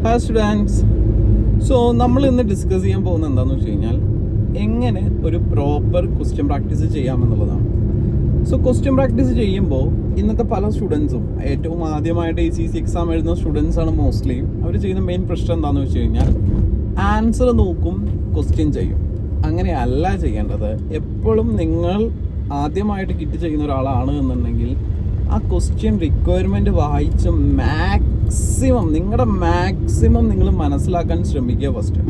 Hi students. So നമ്മൾ ഇന്ന് discuss ചെയ്യാൻ പോകുന്നത് എന്താണെന്ന് വെച്ച് കഴിഞ്ഞാൽ എങ്ങനെ ഒരു പ്രോപ്പർ ക്വസ്റ്റ്യൻ പ്രാക്ടീസ് ചെയ്യാമെന്നുള്ളതാണ്. സോ ക്വസ്റ്റ്യൻ പ്രാക്ടീസ് ചെയ്യുമ്പോൾ ഇന്നത്തെ പല സ്റ്റുഡൻസും ഏറ്റവും ആദ്യമായിട്ട് ACC എക്സാം എഴുതുന്ന സ്റ്റുഡൻസ് ആണ് മോസ്റ്റ്ലി. അവർ ചെയ്യുന്ന മെയിൻ പ്രശ്നം എന്താണെന്ന് വെച്ച് കഴിഞ്ഞാൽ ആൻസർ നോക്കും, ക്വസ്റ്റ്യൻ ചെയ്യും. അങ്ങനെയല്ല ചെയ്യേണ്ടത്. എപ്പോഴും നിങ്ങൾ ആദ്യമായിട്ട് കിറ്റ് ചെയ്യുന്ന ഒരാളാണ് എന്നുണ്ടെങ്കിൽ ആ ക്വസ്റ്റ്യൻ റിക്വയർമെൻറ്റ് വായിച്ച് നിങ്ങളുടെ മാക്സിമം നിങ്ങൾ മനസ്സിലാക്കാൻ ശ്രമിക്കുക ഫസ്റ്റ്.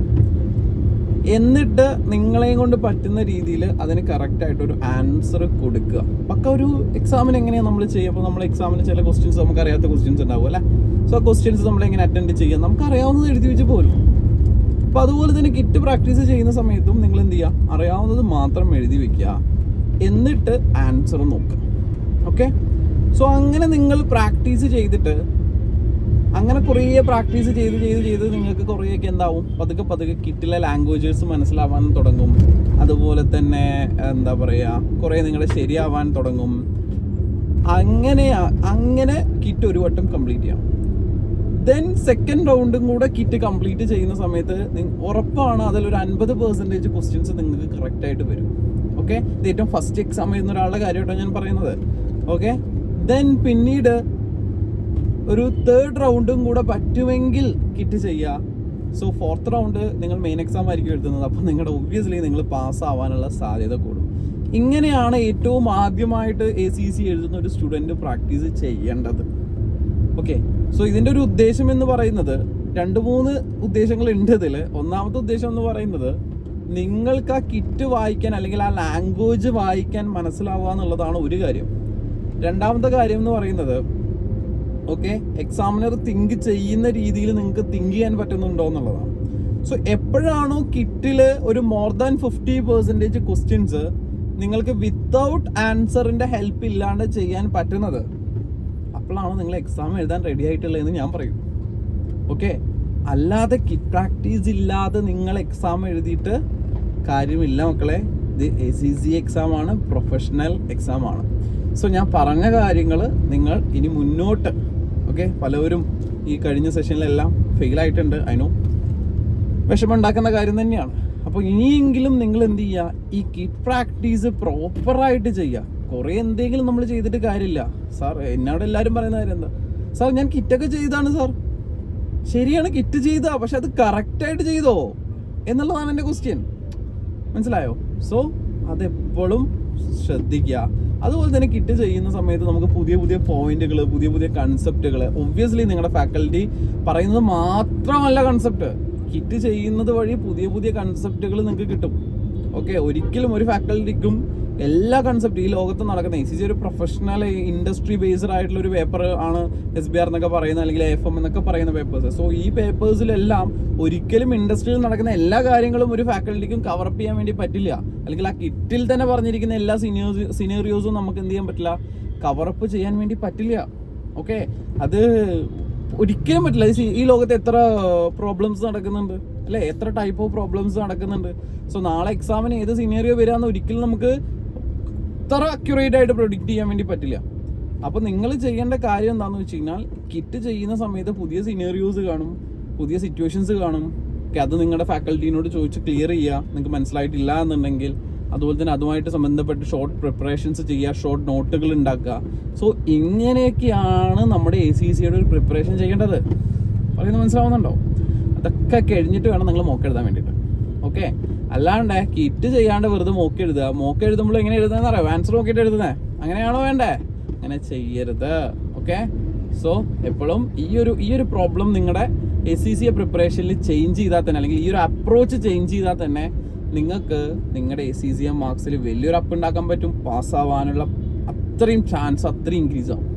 എന്നിട്ട് നിങ്ങളെയും കൊണ്ട് പറ്റുന്ന രീതിയിൽ അതിന് കറക്റ്റായിട്ടൊരു ആൻസർ കൊടുക്കുക. പക്ക ഒരു എക്സാമിന് എങ്ങനെയാണ് നമ്മൾ ചെയ്യുക? അപ്പോൾ നമ്മൾ എക്സാമിന് ചില ക്വസ്റ്റ്യൻസ് നമുക്കറിയാത്ത ക്വസ്റ്റ്യൻസ് ഉണ്ടാവും അല്ലേ? സോ ആ ക്വസ്റ്റ്യൻസ് നമ്മളെങ്ങനെ അറ്റൻഡ് ചെയ്യുക, നമുക്കറിയാവുന്നത് എഴുതി വെച്ച് പോരും. അപ്പോൾ അതുപോലെ തന്നെ കിറ്റ് പ്രാക്ടീസ് ചെയ്യുന്ന സമയത്തും നിങ്ങൾ എന്ത് ചെയ്യുക, അറിയാവുന്നത് മാത്രം എഴുതി വെക്കുക, എന്നിട്ട് ആൻസർ നോക്കുക. ഓക്കെ, സോ അങ്ങനെ നിങ്ങൾ പ്രാക്ടീസ് ചെയ്തിട്ട് അങ്ങനെ കുറേ പ്രാക്ടീസ് ചെയ്ത് നിങ്ങൾക്ക് കുറേയൊക്കെ എന്താവും, പതുക്കെ കിറ്റിലെ ലാംഗ്വേജസ് മനസ്സിലാവാൻ തുടങ്ങും. അതുപോലെ തന്നെ എന്താ പറയുക, കുറേ നിങ്ങളുടെ ശരിയാവാൻ തുടങ്ങും. അങ്ങനെ കിറ്റ് ഒരു വട്ടം കംപ്ലീറ്റ് ചെയ്യാം. ദെൻ സെക്കൻഡ് റൗണ്ടും കൂടെ കിറ്റ് കംപ്ലീറ്റ് ചെയ്യുന്ന സമയത്ത് ഉറപ്പാണ് അതിലൊരു 50% ക്വസ്റ്റ്യൻസ് നിങ്ങൾക്ക് കറക്റ്റായിട്ട് വരും. ഓക്കെ, ഇത് ഏറ്റവും ഫസ്റ്റ് എക്സാം എഴുതുന്ന ഒരാളുടെ കാര്യമായിട്ടാണ് ഞാൻ പറയുന്നത്. ഓക്കെ, ദെൻ പിന്നീട് ഒരു തേർഡ് റൗണ്ടും കൂടെ പറ്റുമെങ്കിൽ കിറ്റ് ചെയ്യുക. സോ ഫോർത്ത് റൗണ്ട് നിങ്ങൾ മെയിൻ എക്സാം ആയിരിക്കും എഴുതുന്നത്. അപ്പോൾ നിങ്ങളുടെ ഒബ്വിയസ്ലി നിങ്ങൾ പാസ്സാവാനുള്ള സാധ്യത കൂടും. ഇങ്ങനെയാണ് ഏറ്റവും ആദ്യമായിട്ട് ACC എഴുതുന്ന ഒരു സ്റ്റുഡൻറ്റ് പ്രാക്ടീസ് ചെയ്യേണ്ടത്. ഓക്കെ, സോ ഇതിൻ്റെ ഒരു ഉദ്ദേശം എന്ന് പറയുന്നത് 2-3 ഉദ്ദേശങ്ങളുണ്ട് ഇതിൽ. ഒന്നാമത്തെ ഉദ്ദേശം എന്ന് പറയുന്നത് നിങ്ങൾക്ക് ആ കിറ്റ് വായിക്കാൻ അല്ലെങ്കിൽ ആ ലാംഗ്വേജ് വായിക്കാൻ മനസ്സിലാവുക എന്നുള്ളതാണ് ഒരു കാര്യം. രണ്ടാമത്തെ കാര്യം എന്ന് പറയുന്നത് ഓക്കെ, എക്സാമിനർ തിങ്ക് ചെയ്യുന്ന രീതിയിൽ നിങ്ങൾക്ക് തിങ്ക് ചെയ്യാൻ പറ്റുന്നുണ്ടോ എന്നുള്ളതാണ്. സോ എപ്പോഴാണോ കിറ്റിൽ ഒരു മോർ ദാൻ 50% ക്വസ്റ്റ്യൻസ് നിങ്ങൾക്ക് വിത്തൗട്ട് ആൻസറിൻ്റെ ഹെൽപ്പ് ഇല്ലാണ്ട് ചെയ്യാൻ പറ്റുന്നത്, അപ്പോഴാണ് നിങ്ങൾ എക്സാം എഴുതാൻ റെഡി ആയിട്ടുള്ളതെന്ന് ഞാൻ പറയും. ഓക്കെ, അല്ലാതെ കിറ്റ് പ്രാക്ടീസ് ഇല്ലാതെ നിങ്ങൾ എക്സാം എഴുതിയിട്ട് കാര്യമില്ല മക്കളെ. ഇത് ACC എക്സാമാണ്, പ്രൊഫഷണൽ എക്സാമാണ്. സോ ഞാൻ പറഞ്ഞ കാര്യങ്ങൾ നിങ്ങൾ ഇനി മുന്നോട്ട് ഓക്കെ, പലവരും ഈ കഴിഞ്ഞ സെഷനിലെല്ലാം ഫെയിലായിട്ടുണ്ട്. അതിനോ വിഷമമുണ്ടാക്കുന്ന കാര്യം തന്നെയാണ്. അപ്പോൾ ഇനിയെങ്കിലും നിങ്ങൾ എന്ത് ചെയ്യുക, ഈ കിറ്റ് പ്രാക്ടീസ് പ്രോപ്പറായിട്ട് ചെയ്യുക. കുറേ എന്തെങ്കിലും നമ്മൾ ചെയ്തിട്ട് കാര്യമില്ല. സാർ എന്നോട് എല്ലാവരും പറയുന്ന കാര്യം എന്താ, സാർ ഞാൻ കിറ്റൊക്കെ ചെയ്താണ് സാർ. ശരിയാണ്, കിറ്റ് ചെയ്താ, പക്ഷെ അത് കറക്റ്റായിട്ട് ചെയ്തോ എന്നുള്ളതാണ് എൻ്റെ ക്വസ്റ്റ്യൻ. മനസ്സിലായോ? സോ അതെപ്പോഴും ശ്രദ്ധിക്കുക. അതുപോലെ തന്നെ കിറ്റ് ചെയ്യുന്ന സമയത്ത് നമുക്ക് പുതിയ പോയിന്റുകൾ, പുതിയ കൺസെപ്റ്റുകൾ, ഒബ്വിയസ്ലി നിങ്ങളുടെ ഫാക്കൽറ്റി പറയുന്നത് മാത്രമല്ല കൺസെപ്റ്റ്, കിറ്റ് ചെയ്യുന്നത് വഴി പുതിയ കൺസെപ്റ്റുകൾ നിങ്ങൾക്ക് കിട്ടും. ഓക്കെ, ഒരിക്കലും ഒരു ഫാക്കൽറ്റിക്കും എല്ലാ കൺസെപ്റ്റ് ഈ ലോകത്ത് നടക്കുന്ന ACC ഒരു പ്രൊഫഷണൽ ഇൻഡസ്ട്രി ബേസ്ഡ് ആയിട്ടുള്ള ഒരു പേപ്പർ ആണ് SBR എന്നൊക്കെ പറയുന്ന, അല്ലെങ്കിൽ AFM എന്നൊക്കെ പറയുന്ന പേപ്പേഴ്സ്. സോ ഈ പേപ്പേഴ്സിലെല്ലാം ഒരിക്കലും ഇൻഡസ്ട്രിയിൽ നടക്കുന്ന എല്ലാ കാര്യങ്ങളും ഒരു ഫാക്കൽറ്റിക്കും കവറപ്പ് ചെയ്യാൻ വേണ്ടി പറ്റില്ല. അല്ലെങ്കിൽ ആ കിറ്റിൽ തന്നെ പറഞ്ഞിരിക്കുന്ന എല്ലാ സിനേറിയോസും നമുക്ക് എന്ത് ചെയ്യാൻ പറ്റില്ല, കവറപ്പ് ചെയ്യാൻ വേണ്ടി പറ്റില്ല. ഓക്കെ, അത് ഒരിക്കലും പറ്റില്ല. ഈ ലോകത്ത് എത്ര പ്രോബ്ലംസ് നടക്കുന്നുണ്ട് അല്ലേ, എത്ര ടൈപ്പ് ഓഫ് പ്രോബ്ലംസ് നടക്കുന്നുണ്ട്. സോ നാളെ എക്സാമിന് ഏത് സിനേറിയോ വരാമെന്ന് ഒരിക്കലും നമുക്ക് അത്ര അക്യുറേറ്റ് ആയിട്ട് പ്രൊഡിക്റ്റ് ചെയ്യാൻ വേണ്ടി പറ്റില്ല. അപ്പോൾ നിങ്ങൾ ചെയ്യേണ്ട കാര്യം എന്താണെന്ന് വെച്ച് കഴിഞ്ഞാൽ, കിറ്റ് ചെയ്യുന്ന സമയത്ത് പുതിയ സിനേറിയോസ് കാണും, പുതിയ സിറ്റുവേഷൻസ് കാണും. അത് നിങ്ങളുടെ ഫാക്കൽറ്റീനോട് ചോദിച്ച് ക്ലിയർ ചെയ്യുക, നിങ്ങൾക്ക് മനസ്സിലായിട്ടില്ല എന്നുണ്ടെങ്കിൽ. അതുപോലെ തന്നെ അതുമായിട്ട് സംബന്ധപ്പെട്ട് ഷോർട്ട് പ്രിപ്പറേഷൻസ് ചെയ്യുക, ഷോർട്ട് നോട്ടുകൾ ഉണ്ടാക്കുക. സോ ഇങ്ങനെയൊക്കെയാണ് നമ്മുടെ ACCയുടെ ഒരു പ്രിപ്പറേഷൻ ചെയ്യേണ്ടത്. പറയുന്നത് മനസ്സിലാവുന്നുണ്ടോ? അതൊക്കെ കഴിഞ്ഞിട്ട് വേണം നിങ്ങൾ മോക്ക് എഴുതാൻ വേണ്ടിയിട്ട്. ഓക്കെ, അല്ലാണ്ട് കിറ്റ് ചെയ്യാണ്ട് വെറുതെ മോക്ക് എഴുതുമ്പോൾ എങ്ങനെ എഴുതുന്നതെന്ന് അറിയാം, ആൻസർ നോക്കിയിട്ട് എഴുതുന്നത്. അങ്ങനെയാണോ വേണ്ടേ? അങ്ങനെ ചെയ്യരുത്. ഓക്കെ, സോ എപ്പോഴും ഈ ഒരു പ്രോബ്ലം നിങ്ങളുടെ ACC പ്രിപ്പറേഷനിൽ ചേഞ്ച് ചെയ്താൽ തന്നെ, അല്ലെങ്കിൽ ഈ ഒരു അപ്രോച്ച് ചേഞ്ച് ചെയ്താൽ തന്നെ നിങ്ങൾക്ക് നിങ്ങളുടെ ACC മാർക്സിൽ വലിയൊരു അപ്പ് ഉണ്ടാക്കാൻ പറ്റും. പാസ്സാവാനുള്ള അത്രയും ചാൻസ് അത്രയും ഇൻക്രീസ് ആവും.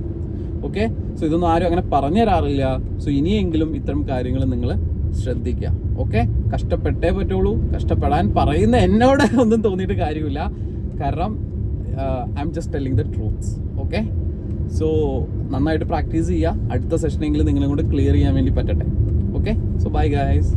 ഓക്കെ, സോ ഇതൊന്നും ആരും അങ്ങനെ പറഞ്ഞു തരാറില്ല. സോ ഇനിയെങ്കിലും ഇത്തരം കാര്യങ്ങൾ നിങ്ങൾ ശ്രദ്ധിക്കുക. ഓക്കെ, കഷ്ടപ്പെട്ടേ പറ്റുള്ളൂ. കഷ്ടപ്പെടാൻ പറയുന്ന എന്നോട് ഒന്നും തോന്നിയിട്ട് കാര്യമില്ല, കാരണം I'm just telling the truths. Okay, so നന്നായിട്ട് പ്രാക്ടീസ് ചെയ്യുക. അടുത്ത സെഷനെങ്കിലും നിങ്ങളെ കൊണ്ട് ക്ലിയർ ചെയ്യാൻ വേണ്ടി പറ്റട്ടെ. Okay, so bye guys.